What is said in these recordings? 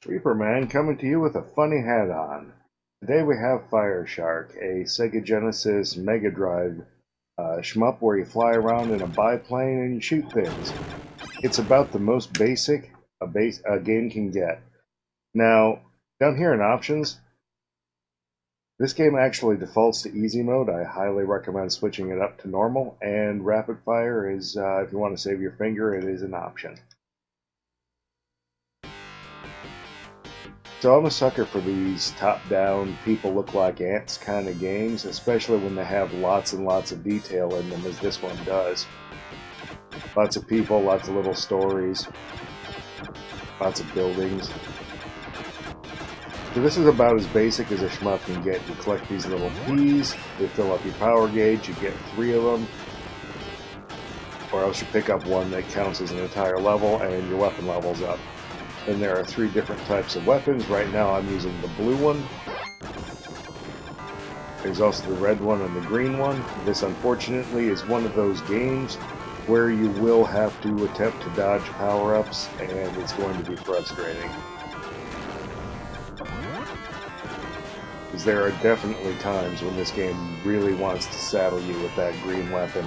Reaperman coming to you with a funny hat on. Today we have Fire Shark, a Sega Genesis Mega Drive shmup where you fly around in a biplane and you shoot things. It's about the most basic a game can get. Now, down here in options, this game actually defaults to easy mode. I highly recommend switching it up to normal, and rapid fire is, if you want to save your finger, it is an option. So I'm a sucker for these top-down, people look like ants kind of games, especially when they have lots and lots of detail in them, as this one does. Lots of people, lots of little stories, lots of buildings. So this is about as basic as a shmup can get. You collect these little peas, they fill up your power gauge, you get 3 of them, or else you pick up one that counts as an entire level and your weapon level's up. Then there are 3 different types of weapons. Right now I'm using the blue one. There's also the red one and the green one. This unfortunately is one of those games where you will have to attempt to dodge power-ups, and it's going to be frustrating. Because there are definitely times when this game really wants to saddle you with that green weapon.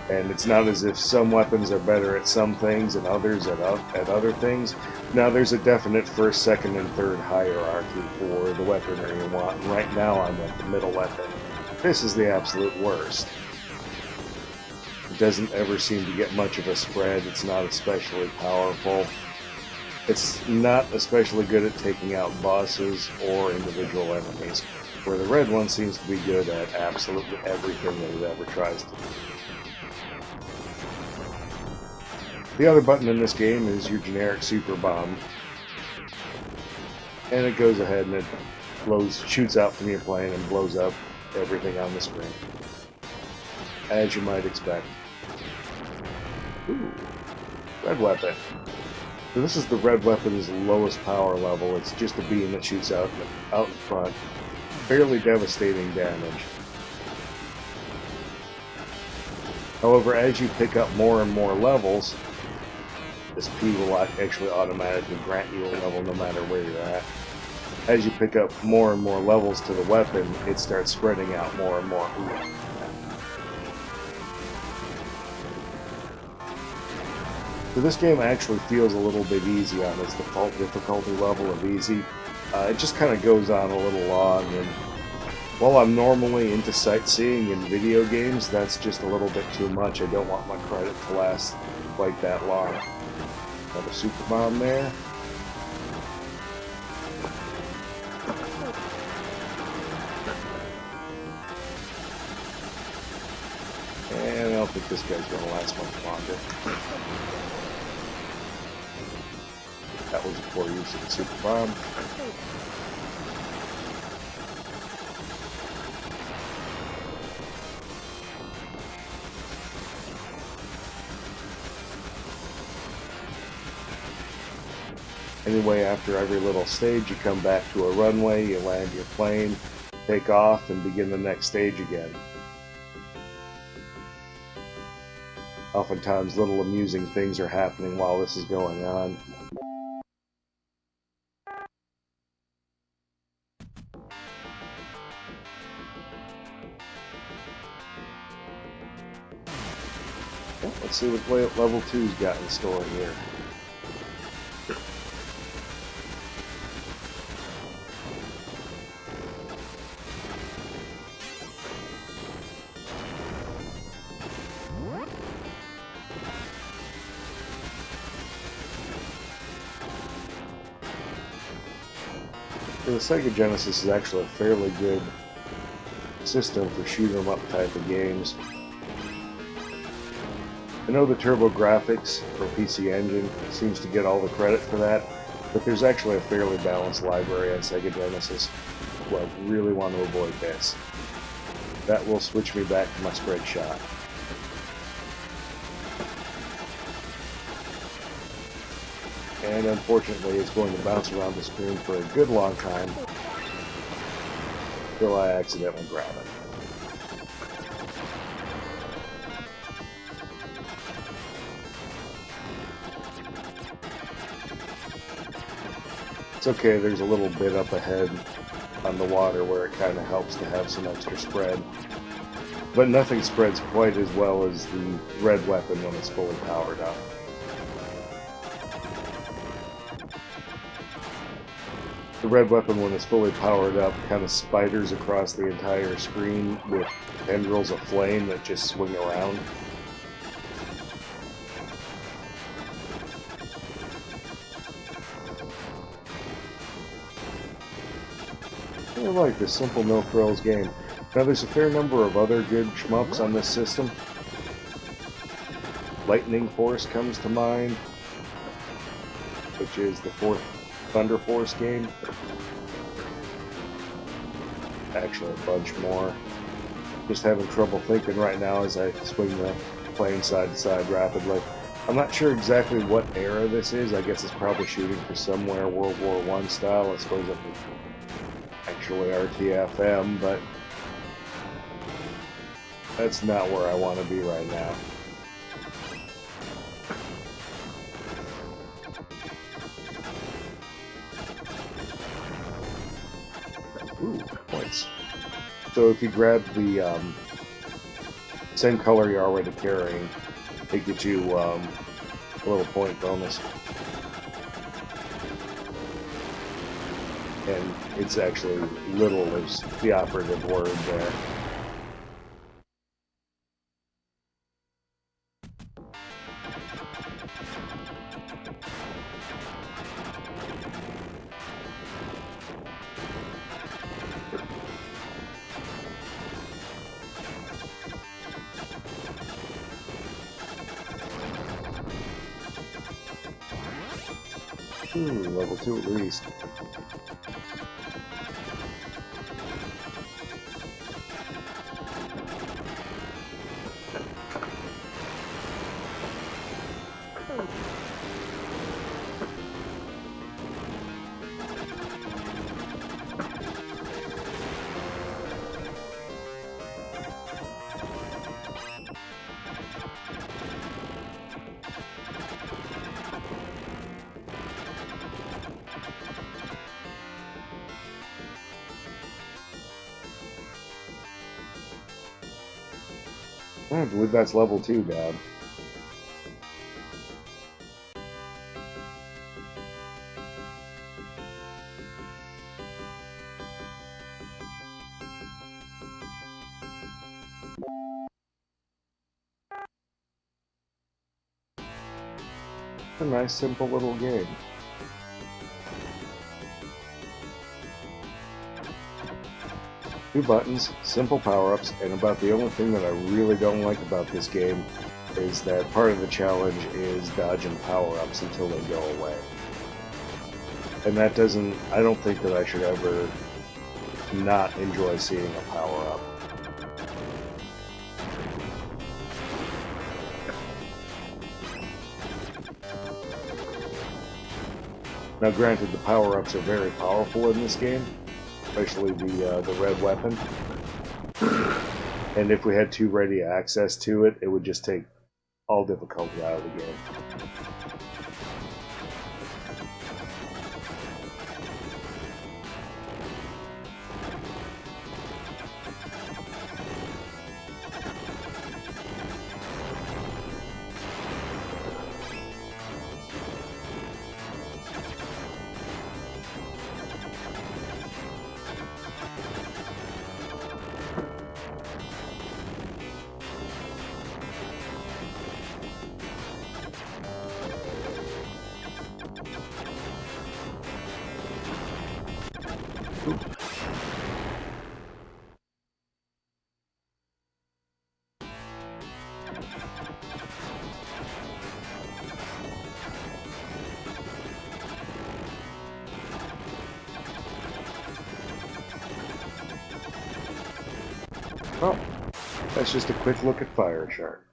And it's not as if some weapons are better at some things and others at other things. Now there's a definite first, second, and third hierarchy for the weaponry you want. And right now I'm at the middle weapon. This is the absolute worst. It doesn't ever seem to get much of a spread. It's not especially powerful. It's not especially good at taking out bosses or individual enemies, where the red one seems to be good at absolutely everything that it ever tries to do. The other button in this game is your generic super bomb, and it goes ahead and it shoots out from your plane and blows up everything on the screen, as you might expect. Ooh, red weapon. So this is the red weapon's lowest power level. It's just a beam that shoots out in front. Fairly devastating damage. However, as you pick up more and more levels, this P will actually automatically grant you a level no matter where you're at. As you pick up more and more levels to the weapon, it starts spreading out more and more. So this game actually feels a little bit easy on its default difficulty level of easy. It just kind of goes on a little long, and while I'm normally into sightseeing in video games, that's just a little bit too much. I don't want my credit to last quite that long. Another super bomb there. And I don't think this guy's going to last much longer. That was a poor use of the super bomb. Anyway, after every little stage, you come back to a runway, you land your plane, take off, and begin the next stage again. Oftentimes, little amusing things are happening while this is going on. Let's see what level 2's got in store here. The Sega Genesis is actually a fairly good system for shoot-'em-up type of games. I know the TurboGrafx for PC Engine seems to get all the credit for that, but there's actually a fairly balanced library on Sega Genesis. Well, I really want to avoid this. That will switch me back to my spread shot. And unfortunately, it's going to bounce around the screen for a good long time until I accidentally grab it. It's okay, there's a little bit up ahead on the water where it kind of helps to have some extra spread. But nothing spreads quite as well as the red weapon when it's fully powered up. The red weapon, when it's fully powered up, kind of spiders across the entire screen with tendrils of flame that just swing around. I really like this simple no frills game. Now there's a fair number of other good shmups on this system. Lightning Force comes to mind, which is the fourth Thunder Force game. Actually, a bunch more. Just having trouble thinking right now as I swing the plane side to side rapidly. I'm not sure exactly what era this is. I guess it's probably shooting for somewhere World War I style. I suppose it was actually RTFM, but that's not where I want to be right now. Ooh, points. So if you grab the same color you're already carrying, it gets you a little point bonus. And it's actually little is the operative word there. Level 2 at least. I believe that's level 2, Dad. A nice, simple little game. Two buttons, simple power-ups, and about the only thing that I really don't like about this game is that part of the challenge is dodging power-ups until they go away. And that doesn't, I don't think that I should ever not enjoy seeing a power-up. Now granted, the power-ups are very powerful in this game, especially the red weapon. And if we had too ready access to it, it would just take all difficulty out of the game. Oh, that's just a quick look at Fire Shark.